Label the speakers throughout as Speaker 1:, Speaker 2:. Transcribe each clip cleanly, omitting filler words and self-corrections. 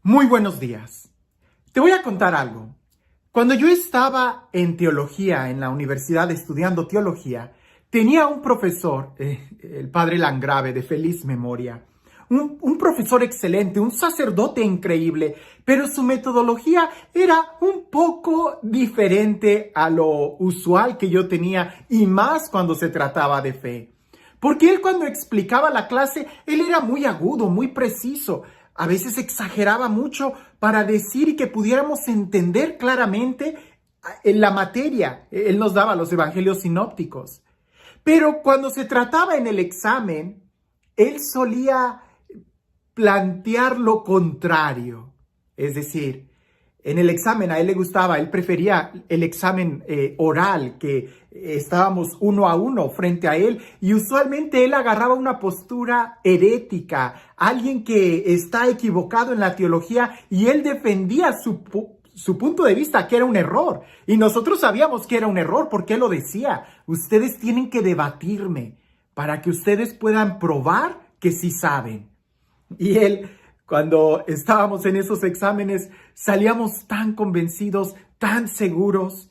Speaker 1: Muy buenos días. Te voy a contar algo. Cuando yo estaba en teología, en la universidad estudiando teología, tenía un profesor, el padre Landgrave, de feliz memoria. Un profesor excelente, un sacerdote increíble, pero su metodología era un poco diferente a lo usual que yo tenía, y más cuando se trataba de fe. Porque él, cuando explicaba la clase, él era muy agudo, muy preciso. A veces exageraba mucho para decir y que pudiéramos entender claramente en la materia. Él nos daba los evangelios sinópticos. Pero cuando se trataba en el examen, él solía plantear lo contrario. Es decir, en el examen a él le gustaba, él prefería el examen oral, que estábamos uno a uno frente a él, y usualmente él agarraba una postura herética, alguien que está equivocado en la teología, y él defendía su punto de vista, que era un error. Y nosotros sabíamos que era un error porque él lo decía: ustedes tienen que debatirme para que ustedes puedan probar que sí saben. Y él, cuando estábamos en esos exámenes, salíamos tan convencidos, tan seguros.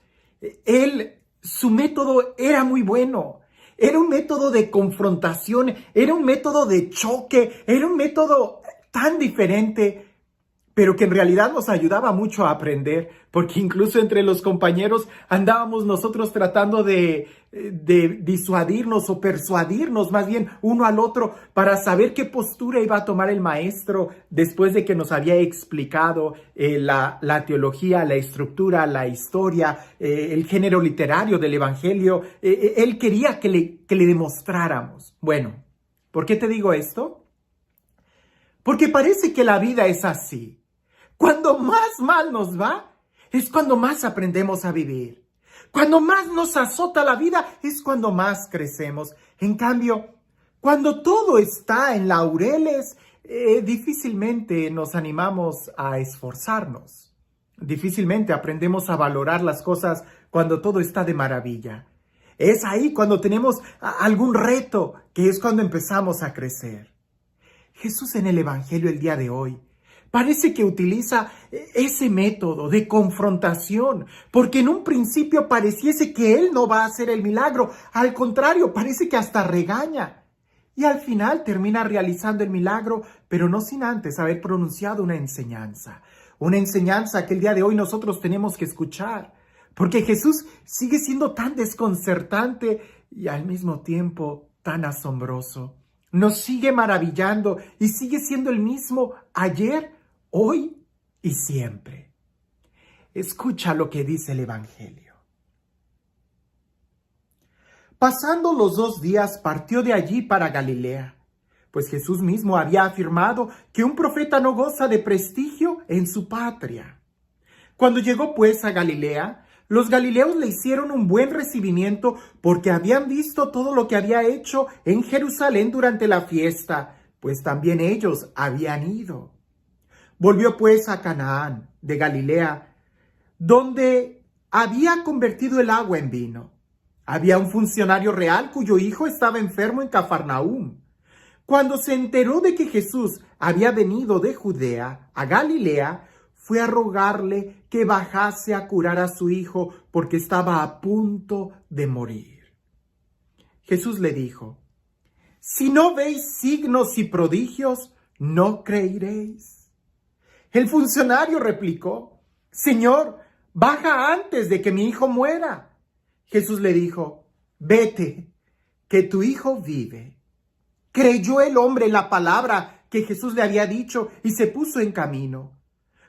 Speaker 1: Su método era muy bueno. Era un método de confrontación, era un método de choque, era un método tan diferente, pero que en realidad nos ayudaba mucho a aprender, porque incluso entre los compañeros andábamos nosotros tratando de disuadirnos o persuadirnos más bien uno al otro para saber qué postura iba a tomar el maestro después de que nos había explicado la teología, la estructura, la historia, el género literario del evangelio. Él quería que le demostráramos. Bueno, ¿por qué te digo esto? Porque parece que la vida es así. Cuando más mal nos va, es cuando más aprendemos a vivir. Cuando más nos azota la vida, es cuando más crecemos. En cambio, cuando todo está en laureles, difícilmente nos animamos a esforzarnos. Difícilmente aprendemos a valorar las cosas cuando todo está de maravilla. Es ahí cuando tenemos algún reto, que es cuando empezamos a crecer. Jesús en el Evangelio el día de hoy parece que utiliza ese método de confrontación, porque en un principio pareciese que Él no va a hacer el milagro. Al contrario, parece que hasta regaña. Y al final termina realizando el milagro, pero no sin antes haber pronunciado una enseñanza. Una enseñanza que el día de hoy nosotros tenemos que escuchar. Porque Jesús sigue siendo tan desconcertante y al mismo tiempo tan asombroso. Nos sigue maravillando y sigue siendo el mismo ayer, hoy y siempre. Escucha lo que dice el Evangelio. Pasando los 2 días, partió de allí para Galilea, pues Jesús mismo había afirmado que un profeta no goza de prestigio en su patria. Cuando llegó pues a Galilea, los galileos le hicieron un buen recibimiento porque habían visto todo lo que había hecho en Jerusalén durante la fiesta, pues también ellos habían ido. Volvió pues a Canaán de Galilea, donde había convertido el agua en vino. Había un funcionario real cuyo hijo estaba enfermo en Cafarnaúm. Cuando se enteró de que Jesús había venido de Judea a Galilea, fue a rogarle que bajase a curar a su hijo porque estaba a punto de morir. Jesús le dijo: si no veis signos y prodigios, no creeréis. El funcionario replicó: Señor, baja antes de que mi hijo muera. Jesús le dijo: vete, que tu hijo vive. Creyó el hombre en la palabra que Jesús le había dicho y se puso en camino.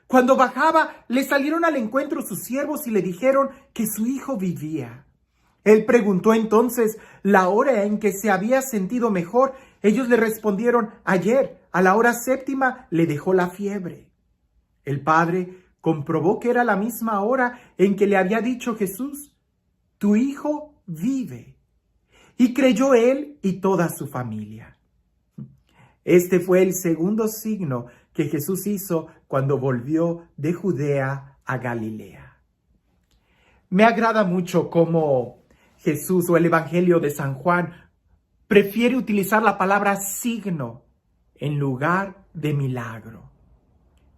Speaker 1: Cuando bajaba, le salieron al encuentro sus siervos y le dijeron que su hijo vivía. Él preguntó entonces la hora en que se había sentido mejor. Ellos le respondieron: ayer, a la hora 7ª, le dejó la fiebre. El padre comprobó que era la misma hora en que le había dicho Jesús: tu hijo vive. Y creyó él y toda su familia. Este fue el segundo signo que Jesús hizo cuando volvió de Judea a Galilea. Me agrada mucho cómo Jesús, o el Evangelio de San Juan, prefiere utilizar la palabra signo en lugar de milagro.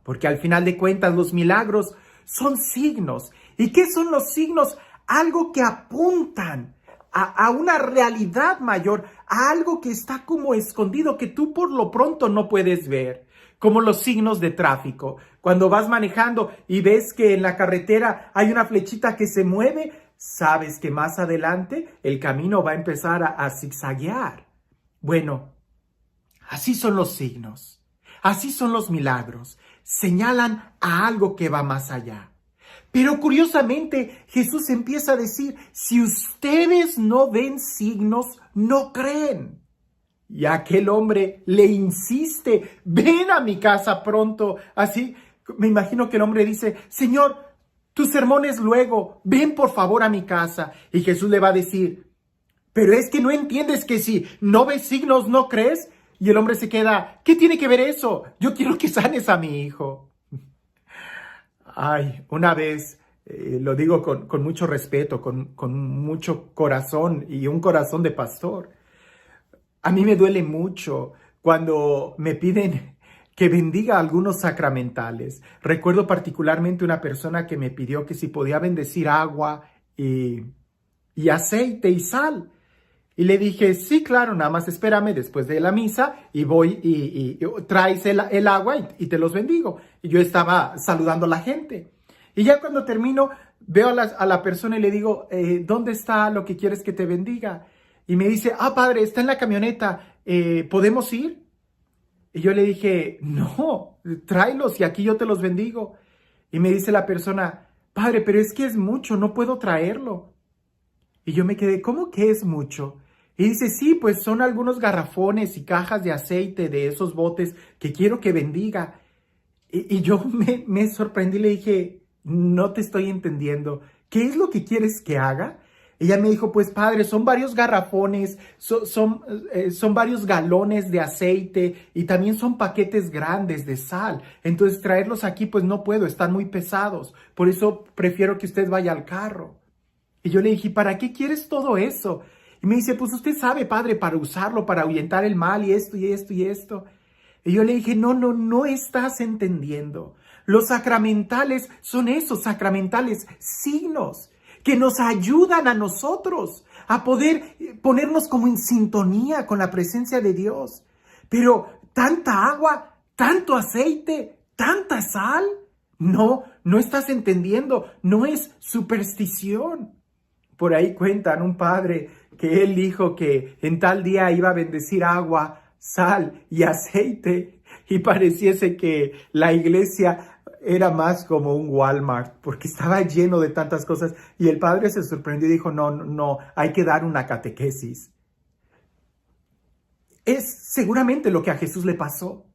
Speaker 1: Porque al final de cuentas los milagros son signos. ¿Y qué son los signos? Algo que apuntan a una realidad mayor, a algo que está como escondido, que tú por lo pronto no puedes ver. Como los signos de tráfico. Cuando vas manejando y ves que en la carretera hay una flechita que se mueve, sabes que más adelante el camino va a empezar a zigzaguear. Bueno, así son los signos. Así son los milagros. Señalan a algo que va más allá. Pero curiosamente Jesús empieza a decir, si ustedes no ven signos, no creen. Y aquel hombre le insiste, ven a mi casa pronto. Así, me imagino que el hombre dice, Señor, tus sermones luego, ven por favor a mi casa. Y Jesús le va a decir, pero es que no entiendes que si no ves signos, ¿no crees? Y el hombre se queda, ¿qué tiene que ver eso? Yo quiero que sanes a mi hijo. Ay, una vez, lo digo con mucho respeto, con mucho corazón y un corazón de pastor. A mí me duele mucho cuando me piden que bendiga algunos sacramentales. Recuerdo particularmente una persona que me pidió que si podía bendecir agua y aceite y sal. Y le dije, sí, claro, nada más espérame después de la misa y voy y traes el agua y te los bendigo. Y yo estaba saludando a la gente. Y ya cuando termino, veo a la persona y le digo, ¿dónde está lo que quieres que te bendiga? Y me dice, padre, está en la camioneta, ¿podemos ir? Y yo le dije, no, tráelos y aquí yo te los bendigo. Y me dice la persona, padre, pero es que es mucho, no puedo traerlo. Y yo me quedé, ¿cómo que es mucho? Y dice, sí, pues son algunos garrafones y cajas de aceite de esos botes que quiero que bendiga. Y yo me sorprendí y le dije, no te estoy entendiendo. ¿Qué es lo que quieres que haga? Ella me dijo, pues padre, son varios garrafones, son varios galones de aceite y también son paquetes grandes de sal. Entonces traerlos aquí pues no puedo, están muy pesados. Por eso prefiero que usted vaya al carro. Y yo le dije, ¿para qué quieres todo eso? Y me dice, pues usted sabe, padre, para usarlo, para ahuyentar el mal y esto y esto y esto. Y yo le dije, no estás entendiendo. Los sacramentales son esos sacramentales signos que nos ayudan a nosotros a poder ponernos como en sintonía con la presencia de Dios. Pero tanta agua, tanto aceite, tanta sal, no estás entendiendo, no es superstición. Por ahí cuentan un padre que él dijo que en tal día iba a bendecir agua, sal y aceite y pareciese que la iglesia era más como un Walmart, porque estaba lleno de tantas cosas. Y el padre se sorprendió y dijo, no, hay que dar una catequesis. Es seguramente lo que a Jesús le pasó.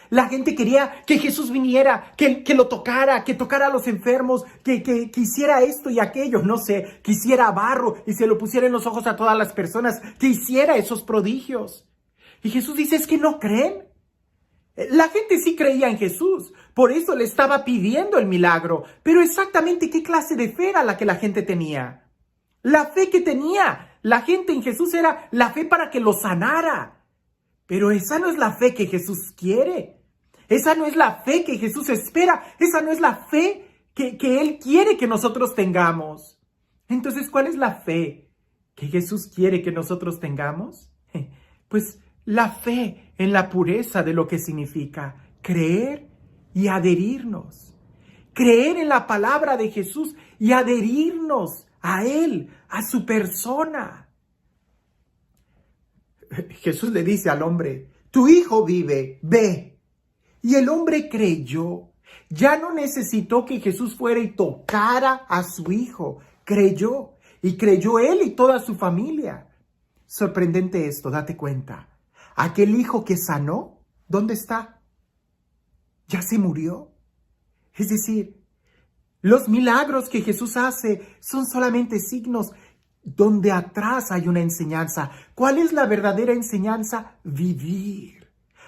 Speaker 1: La gente quería que Jesús viniera, que lo tocara, que tocara a los enfermos, que hiciera esto y aquello, no sé, que hiciera barro y se lo pusiera en los ojos a todas las personas, que hiciera esos prodigios. Y Jesús dice, ¿es que no creen? La gente sí creía en Jesús, por eso le estaba pidiendo el milagro. Pero exactamente qué clase de fe era la que la gente tenía. La fe que tenía la gente en Jesús era la fe para que lo sanara. Pero esa no es la fe que Jesús quiere. Esa no es la fe que Jesús espera. Esa no es la fe que Él quiere que nosotros tengamos. Entonces, ¿cuál es la fe que Jesús quiere que nosotros tengamos? Pues la fe en la pureza de lo que significa creer y adherirnos. Creer en la palabra de Jesús y adherirnos a Él, a su persona. Jesús le dice al hombre, tu hijo vive, ve. Y el hombre creyó. Ya no necesitó que Jesús fuera y tocara a su hijo. Creyó. Y creyó él y toda su familia. Sorprendente esto, date cuenta. Aquel hijo que sanó, ¿dónde está? Ya se murió. Es decir, los milagros que Jesús hace son solamente signos donde atrás hay una enseñanza. ¿Cuál es la verdadera enseñanza? Vivir.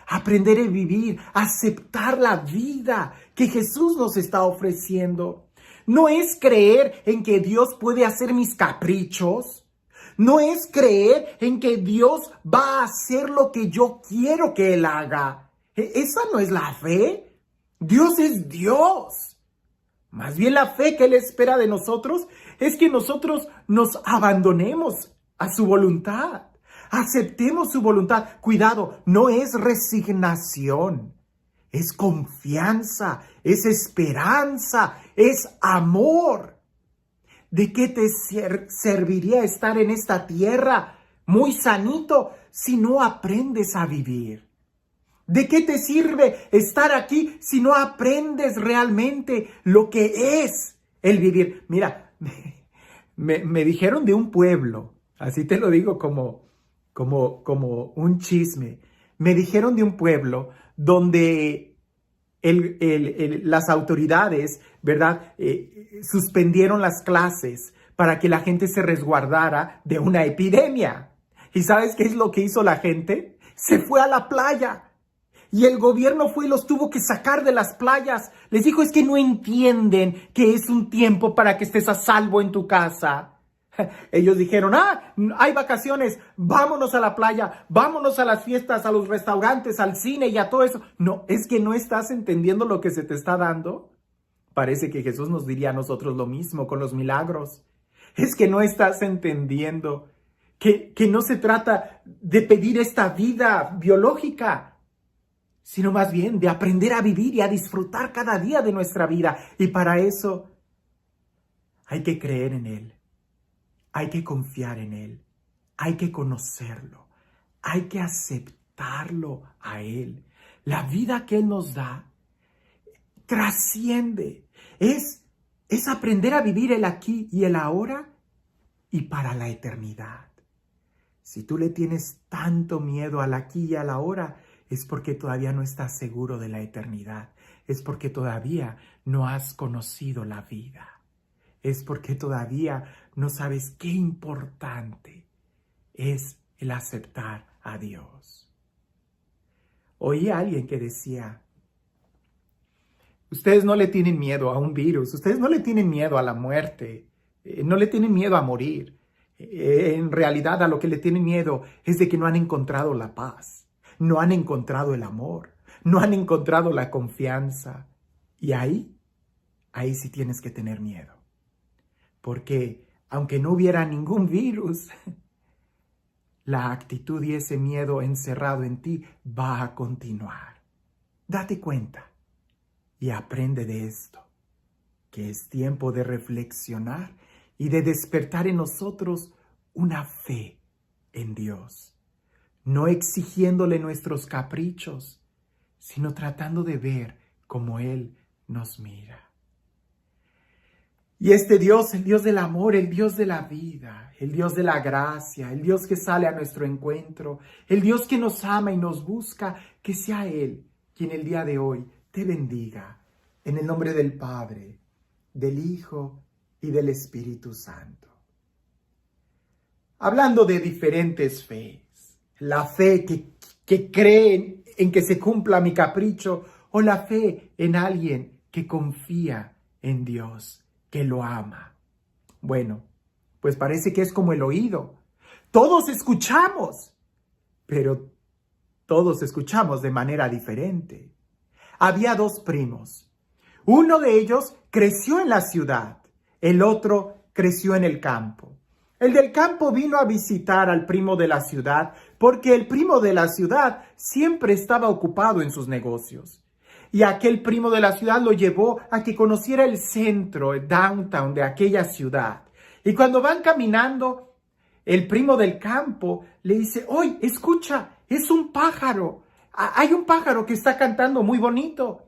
Speaker 1: Aprender a vivir, aceptar la vida que Jesús nos está ofreciendo. No es creer en que Dios puede hacer mis caprichos. No es creer en que Dios va a hacer lo que yo quiero que Él haga. Esa no es la fe. Dios es Dios. Más bien la fe que Él espera de nosotros es que nosotros nos abandonemos a su voluntad. Aceptemos su voluntad. Cuidado, no es resignación. Es confianza, es esperanza, es amor. ¿De qué te serviría estar en esta tierra muy sanito si no aprendes a vivir? ¿De qué te sirve estar aquí si no aprendes realmente lo que es el vivir? Mira, me dijeron de un pueblo, así te lo digo como un chisme. Me dijeron de un pueblo donde las autoridades, ¿verdad? Suspendieron las clases para que la gente se resguardara de una epidemia. ¿Y sabes qué es lo que hizo la gente? Se fue a la playa. Y el gobierno fue y los tuvo que sacar de las playas. Les dijo, es que no entienden que es un tiempo para que estés a salvo en tu casa. Ellos dijeron, hay vacaciones, vámonos a la playa, vámonos a las fiestas, a los restaurantes, al cine y a todo eso. No, es que no estás entendiendo lo que se te está dando. Parece que Jesús nos diría a nosotros lo mismo con los milagros. Es que no estás entendiendo que no se trata de pedir esta vida biológica, sino más bien de aprender a vivir y a disfrutar cada día de nuestra vida. Y para eso hay que creer en Él, hay que confiar en Él, hay que conocerlo, hay que aceptarlo a Él. La vida que Él nos da trasciende, es aprender a vivir el aquí y el ahora y para la eternidad. Si tú le tienes tanto miedo al aquí y al ahora, es porque todavía no estás seguro de la eternidad. Es porque todavía no has conocido la vida. Es porque todavía no sabes qué importante es el aceptar a Dios. Oí a alguien que decía, ustedes no le tienen miedo a un virus, ustedes no le tienen miedo a la muerte, no le tienen miedo a morir. En realidad a lo que le tienen miedo es de que no han encontrado la paz. No han encontrado el amor, no han encontrado la confianza. Y ahí sí tienes que tener miedo. Porque aunque no hubiera ningún virus, la actitud y ese miedo encerrado en ti va a continuar. Date cuenta y aprende de esto, que es tiempo de reflexionar y de despertar en nosotros una fe en Dios. No exigiéndole nuestros caprichos, sino tratando de ver cómo Él nos mira. Y este Dios, el Dios del amor, el Dios de la vida, el Dios de la gracia, el Dios que sale a nuestro encuentro, el Dios que nos ama y nos busca, que sea Él quien el día de hoy te bendiga. En el nombre del Padre, del Hijo y del Espíritu Santo. Hablando de diferentes fe, la fe que cree en que se cumpla mi capricho o la fe en alguien que confía en Dios, que lo ama. Bueno, pues parece que es como el oído. Todos escuchamos, pero todos escuchamos de manera diferente. Había dos primos. Uno de ellos creció en la ciudad, el otro creció en el campo. El del campo vino a visitar al primo de la ciudad porque el primo de la ciudad siempre estaba ocupado en sus negocios. Y aquel primo de la ciudad lo llevó a que conociera el centro, el downtown de aquella ciudad. Y cuando van caminando, el primo del campo le dice, ¡oye, escucha! Es un pájaro. Hay un pájaro que está cantando muy bonito.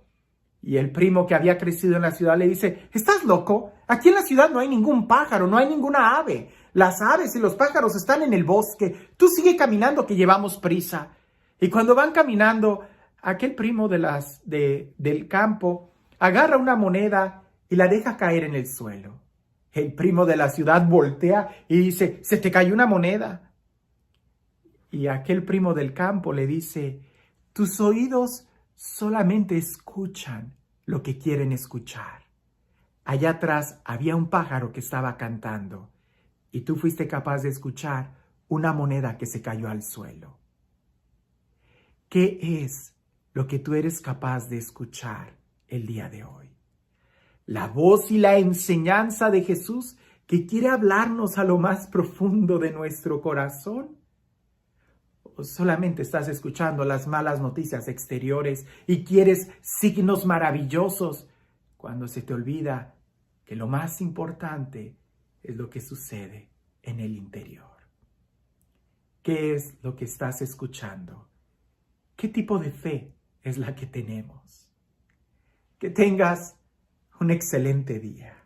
Speaker 1: Y el primo que había crecido en la ciudad le dice, ¿estás loco? Aquí en la ciudad no hay ningún pájaro, no hay ninguna ave. Las aves y los pájaros están en el bosque. Tú sigue caminando que llevamos prisa. Y cuando van caminando, aquel primo del campo agarra una moneda y la deja caer en el suelo. El primo de la ciudad voltea y dice, ¿se te cayó una moneda? Y aquel primo del campo le dice, tus oídos solamente escuchan lo que quieren escuchar. Allá atrás había un pájaro que estaba cantando y tú fuiste capaz de escuchar una moneda que se cayó al suelo. ¿Qué es lo que tú eres capaz de escuchar el día de hoy? La voz y la enseñanza de Jesús que quiere hablarnos a lo más profundo de nuestro corazón. ¿O solamente estás escuchando las malas noticias exteriores y quieres signos maravillosos cuando se te olvida que lo más importante es lo que sucede en el interior? ¿Qué es lo que estás escuchando? ¿Qué tipo de fe es la que tenemos? Que tengas un excelente día.